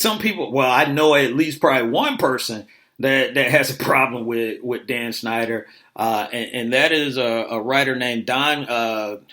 some people, well, I know at least probably one person that has a problem with Dan Snyder, and that is a writer named Dom,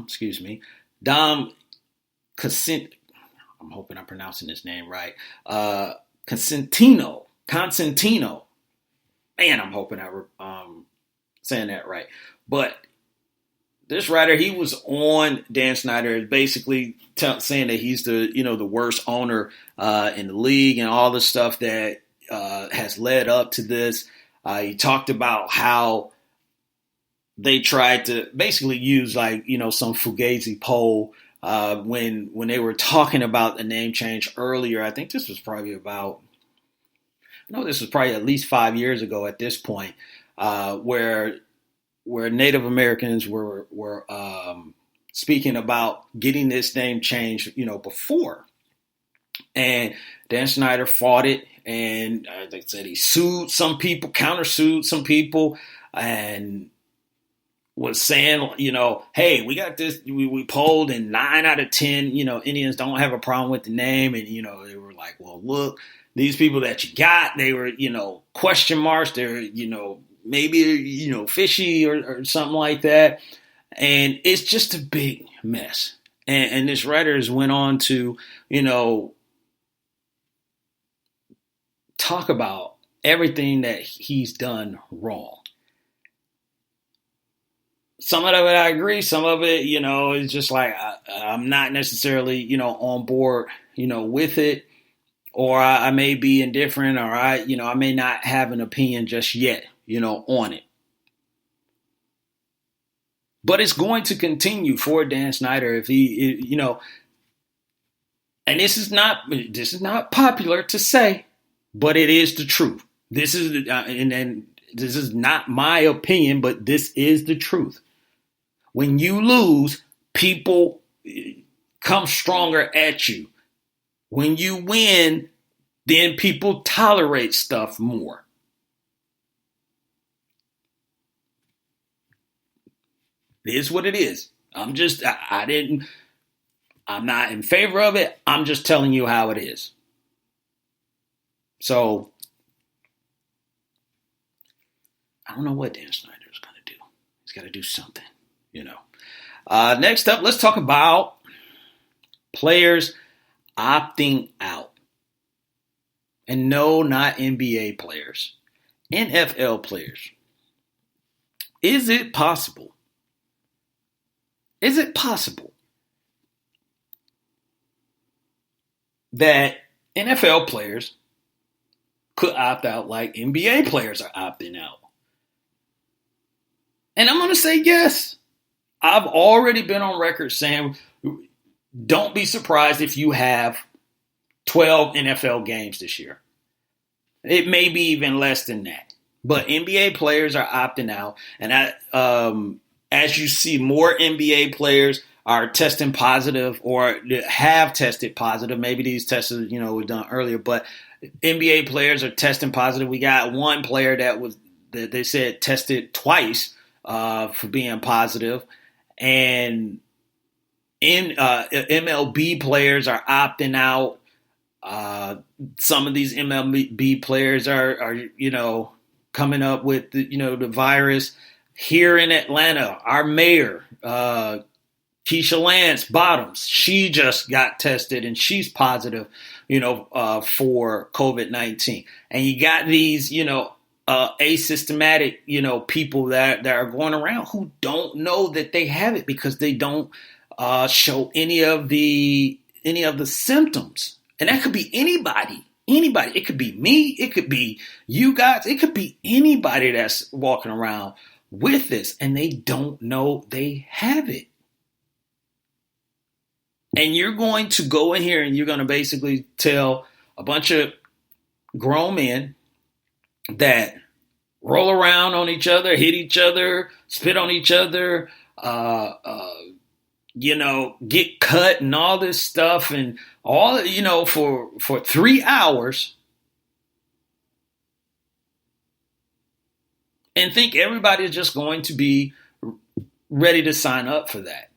excuse me, Dom Cosent. I'm hoping I'm pronouncing his name right. Consentino. Man, I'm hoping I'm saying that right. But this writer, he was on Dan Snyder, basically saying that he's the worst owner in the league and all the stuff that has led up to this. He talked about how they tried to basically use some Fugazi poll when they were talking about the name change earlier. I think this was probably at least 5 years ago at this point, where Native Americans were speaking about getting this name changed, before. And Dan Snyder fought it, and they said he sued some people, countersued some people, and was saying, hey, we got this. We polled, and 9 out of 10, Indians don't have a problem with the name, and they were like, well, look, these people that you got, they were, question marks. They're, maybe, fishy or something like that. And it's just a big mess. And this writer has went on to, talk about everything that he's done wrong. Some of it I agree. Some of it, is just like I'm not necessarily, on board, with it. Or I may be indifferent, or I may not have an opinion just yet, on it. But it's going to continue for Dan Snyder if he, and this is not popular to say, but it is the truth. This is, and this is not my opinion, but this is the truth. When you lose, people come stronger at you. When you win, then people tolerate stuff more. It is what it is. I'm not in favor of it. I'm just telling you how it is. So, I don't know what Dan Snyder is going to do. He's got to do something, Next up, let's talk about players opting out. And no, not NBA players. NFL players. Is it possible? Is it possible that NFL players could opt out like NBA players are opting out? And I'm going to say yes. I've already been on record saying don't be surprised if you have 12 NFL games this year. It may be even less than that. But NBA players are opting out. And as you see more NBA players are testing positive or have tested positive, maybe these tests were done earlier, but NBA players are testing positive. We got one player that they said tested twice for being positive. And MLB players are opting out. Some of these MLB players are coming up with the virus. Here in Atlanta, our mayor, Keisha Lance Bottoms, she just got tested and she's positive, for COVID-19. And you got these, asymptomatic, people that are going around who don't know that they have it because they don't show any of the symptoms. And that could be anybody. It could be me. It could be you guys. It could be anybody that's walking around with this and they don't know they have it. And you're going to go in here and you're going to basically tell a bunch of grown men that roll around on each other, hit each other, spit on each other, get cut and all this stuff and all, for 3 hours and think everybody is just going to be ready to sign up for that.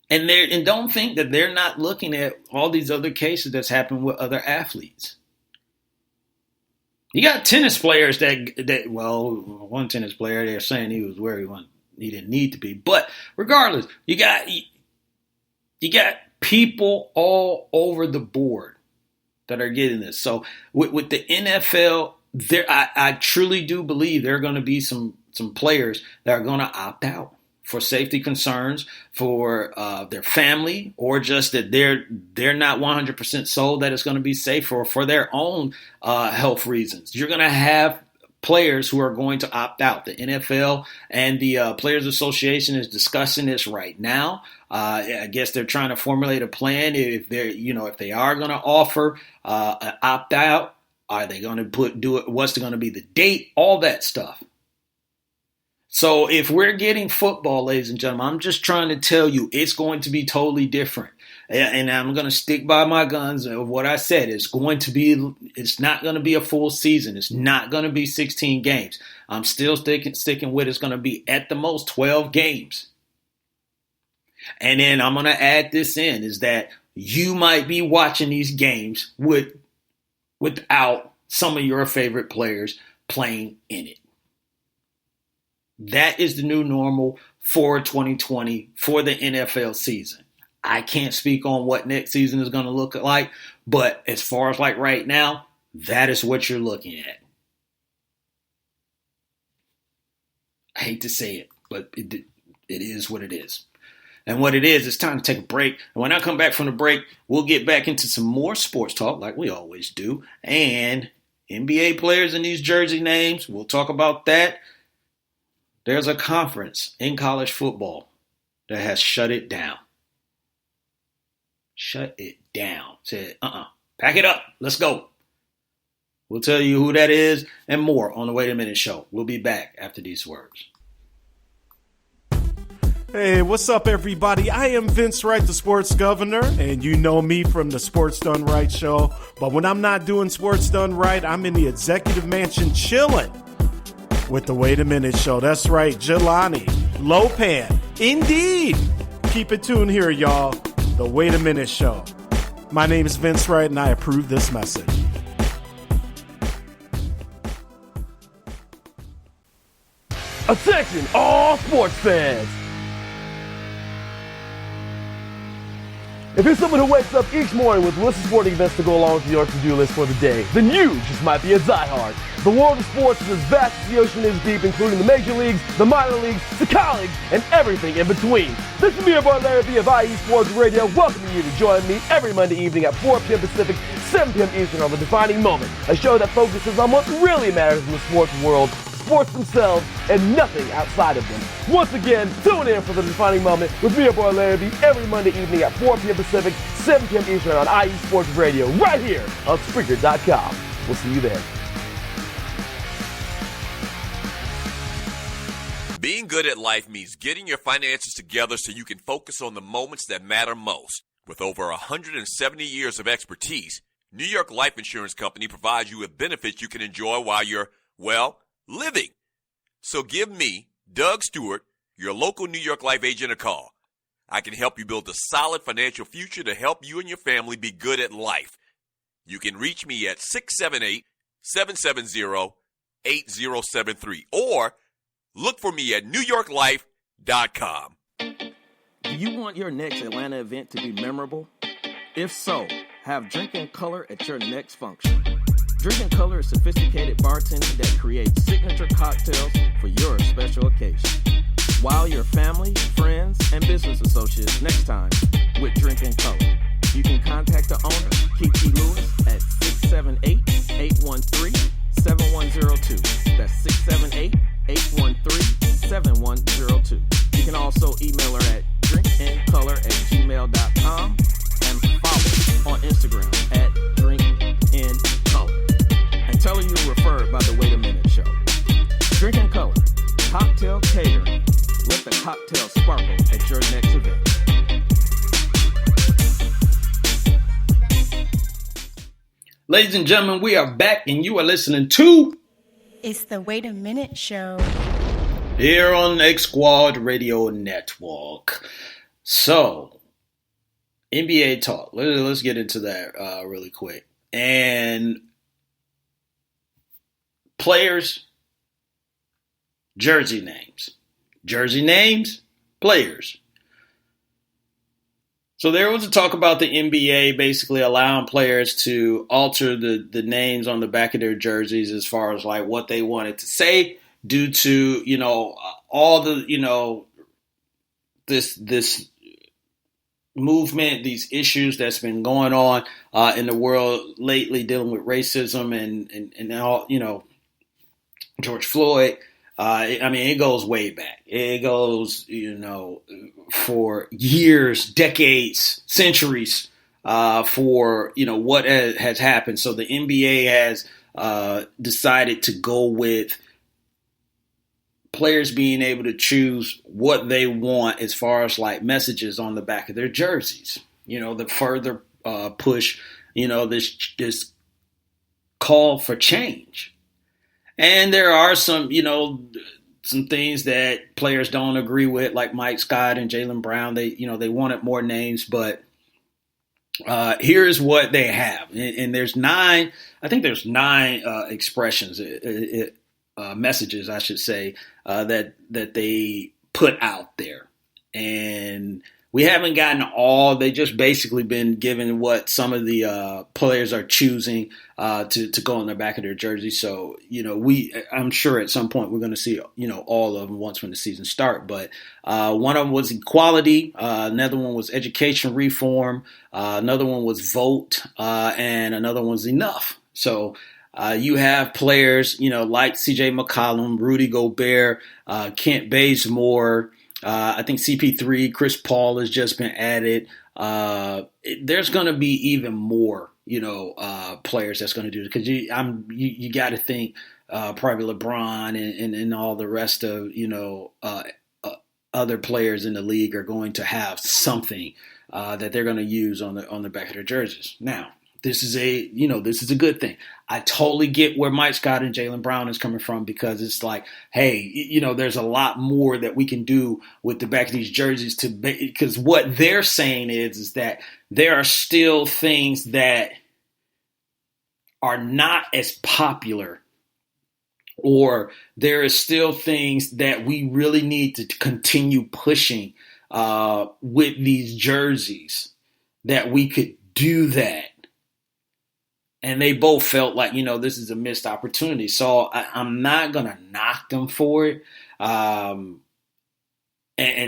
And don't think that they're not looking at all these other cases that's happened with other athletes. You got tennis players one tennis player, they're saying he was where he didn't need to be. But regardless, you got people all over the board that are getting this. So with the NFL, I truly do believe there are going to be some players that are going to opt out for safety concerns, for their family, or just that they're not 100% sold that it's going to be safe, or for their own health reasons. You're going to have players who are going to opt out. The NFL and the Players Association is discussing this right now. I guess they're trying to formulate a plan. If they are going to offer an opt out, are they going to do it? What's going to be the date? All that stuff. So if we're getting football, ladies and gentlemen, I'm just trying to tell you it's going to be totally different. And I'm going to stick by my guns of what I said. It's not going to be a full season. It's not going to be 16 games. I'm still sticking with it's going to be at the most 12 games. And then I'm going to add this in, is that you might be watching these games without some of your favorite players playing in it. That is the new normal for 2020 for the NFL season. I can't speak on what next season is going to look like, but as far as like right now, that is what you're looking at. I hate to say it, but it is what it is. And what it is, it's time to take a break. And when I come back from the break, we'll get back into some more sports talk like we always do. And NBA players and these jersey names, we'll talk about that. There's a conference in college football that has shut it down. Shut it down. Said, pack it up. Let's go. We'll tell you who that is and more on the Wait a Minute show. We'll be back after these words. Hey, what's up, everybody? I am Vince Wright, the sports governor, and you know me from the Sports Done Right show. But when I'm not doing Sports Done Right, I'm in the executive mansion chilling with the Wait a Minute show. That's right, Jelani Lopan. Indeed. Keep it tuned here, y'all. The Wait a Minute show. My name is Vince Wright, and I approve this message. Attention, all sports fans. If you're someone who wakes up each morning with lists of sporting events to go along with your to-do list for the day, then you just might be a diehard. The world of sports is as vast as the ocean is deep, including the major leagues, the minor leagues, the college, and everything in between. This is me, your boy Larry B of IE Sports Radio, welcoming you to join me every Monday evening at 4 p.m. Pacific, 7 p.m. Eastern on The Defining Moment, a show that focuses on what really matters in the sports world, sports themselves, and nothing outside of them. Once again, tune in for The Defining Moment with me, your boy Larry B, every Monday evening at 4 p.m. Pacific, 7 p.m. Eastern on IE Sports Radio, right here on Spreaker.com. We'll see you there. Being good at life means getting your finances together so you can focus on the moments that matter most. With over 170 years of expertise, New York Life Insurance Company provides you with benefits you can enjoy while you're, living. So give me, Doug Stewart, your local New York Life agent, a call. I can help you build a solid financial future to help you and your family be good at life. You can reach me at 678-770-8073 or look for me at NewYorkLife.com. Do you want your next Atlanta event to be memorable? If so, have Drinking Color at your next function. Drinking Color is sophisticated bartending that creates signature cocktails for your special occasion. Wow your family, friends, and business associates next time with Drinking Color. You can contact the owner, Kiki Lewis, at 678-813-7102. That's 678-813-7102. You can also email her at drinkincolor@gmail.com and follow on Instagram at drinkincolor. And tell her you were referred by the Wait a Minute show. Drinking Color, cocktail catering. Let the cocktail sparkle at your next event. Ladies and gentlemen, we are back and you are listening to It's the Wait a Minute show here on X Squad Radio Network. So, NBA talk. Let's get into that really quick. And players, jersey names. Jersey names, players. So there was a talk about the NBA basically allowing players to alter the names on the back of their jerseys as far as like what they wanted to say due to, all the, this movement, these issues that's been going on in the world lately dealing with racism and all, George Floyd. It goes way back. It goes, for years, decades, centuries, for, what has happened. So the NBA has decided to go with players being able to choose what they want as far as like messages on the back of their jerseys. The further push, this call for change. And there are some things that players don't agree with, like Mike Scott and Jaylen Brown. They wanted more names, but here's what they have. And there's nine expressions, messages, I should say, that they put out there. And we haven't gotten all. They just basically been given what some of the players are choosing to go on the back of their jersey. So, I'm sure at some point we're going to see, all of them once when the season starts. But one of them was equality. Another one was education reform. Another one was vote. And another one was enough. So you have players, like CJ McCollum, Rudy Gobert, Kent Bazemore, I think CP3, Chris Paul has just been added. There's going to be even more, players that's going to do it because you got to think probably LeBron and all the rest of other players in the league are going to have something that they're going to use on the back of their jerseys. Now, this is a good thing. I totally get where Mike Scott and Jaylen Brown is coming from because it's like, hey, there's a lot more that we can do with the back of these jerseys because what they're saying is that there are still things that are not as popular, or there is still things that we really need to continue pushing with these jerseys that we could do that. And they both felt like, this is a missed opportunity. So I'm not going to knock them for it and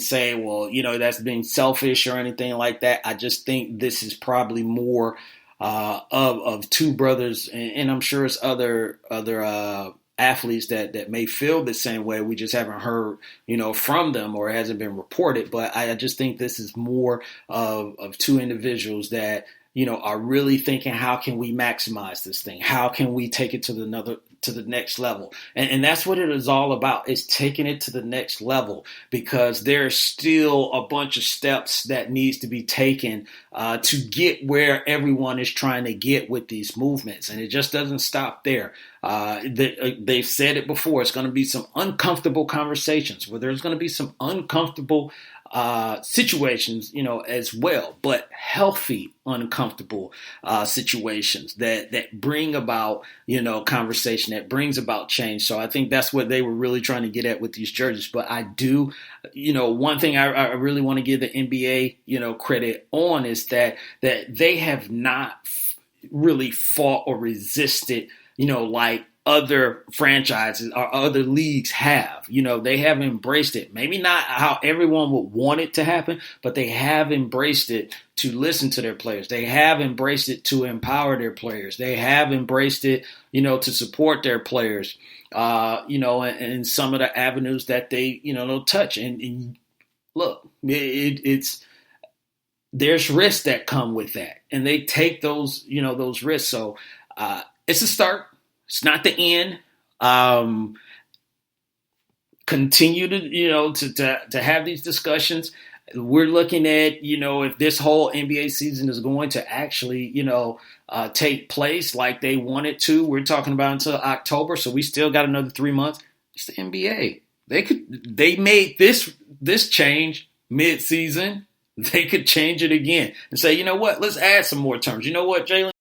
say, well, that's being selfish or anything like that. I just think this is probably more of two brothers. And I'm sure it's other athletes that may feel the same way. We just haven't heard, from them, or it hasn't been reported. But I just think this is more of two individuals that, are really thinking, how can we maximize this thing? How can we take it to the next level? And that's what it is all about, is taking it to the next level, because there's still a bunch of steps that needs to be taken to get where everyone is trying to get with these movements. And it just doesn't stop there. They've said it before. It's going to be some uncomfortable conversations where there's going to be some uncomfortable situations, as well, but healthy, uncomfortable situations that bring about, conversation, that brings about change. So I think that's what they were really trying to get at with these jerseys. But I do, one thing I really want to give the NBA, credit on is that they have not really fought or resisted, like other franchises or other leagues have. They have embraced it. Maybe not how everyone would want it to happen, but they have embraced it to listen to their players. They have embraced it to empower their players. They have embraced it, to support their players, and some of the avenues that they, they'll touch. And look, it's there's risks that come with that, and they take those, those risks. So it's a start. It's not the end. Continue to to have these discussions. We're looking at, if this whole NBA season is going to actually, take place like they want it to. We're talking about until October, so we still got another 3 months. It's the NBA. They made this change mid-season. they could change it again and say, you know what, let's add some more terms. You know what, Jalen?